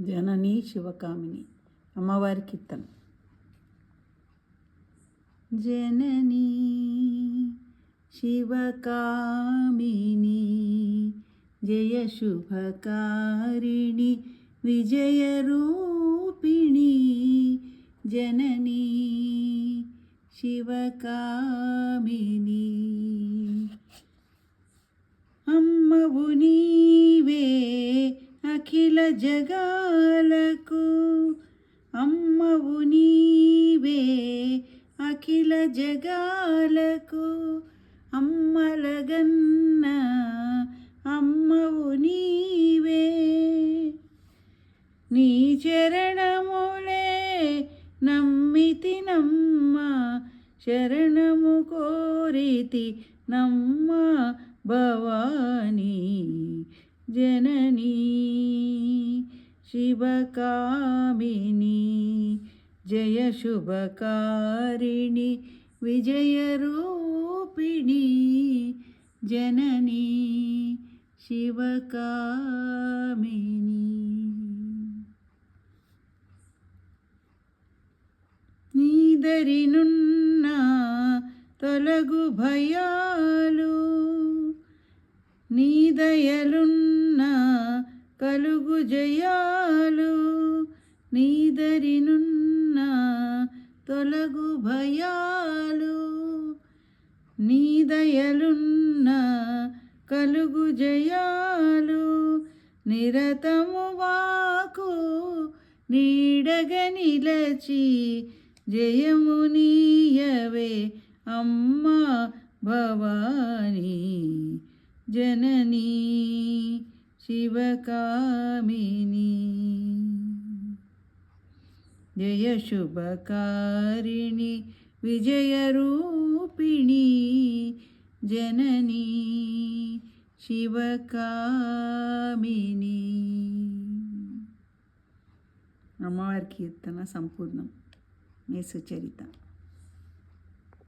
జననీ శివకామిని అమ్మవారి కీర్తన. జననీ శివకామిని జయ శుభకారిణి విజయరూపిణి. జననీ శివకామిని అమ్మవు నీవే అఖిల జగాలకు, అమ్మవు నీవే అఖిల జగాలకు, అమ్మలగన్న అమ్మవు నీవే. నీ చరణములే నమ్మితి నమ్మ, శరణము కోరితి నమ్మ భవానీ. జననీ శివకామిని జయ శుభకారిణి విజయరూపిణి. జననీ శివకామిని నీదరినున్న తొలగు భయాలు, నీ దయలున్న కలుగు జయాలు. నీదరినున్న తొలగు భయాలు, నీ దయలున్న కలుగు జయాలు. నిరతము వాకు నీడగ నిలచి జయము నీయవే అమ్మ భవానీ. జననీ శివకామిని జయ శుభకారిణి విజయరూపిణి. జననీ శివకామిని. అమ్మవారి కీర్తన సంపూర్ణం. మే సుచరిత.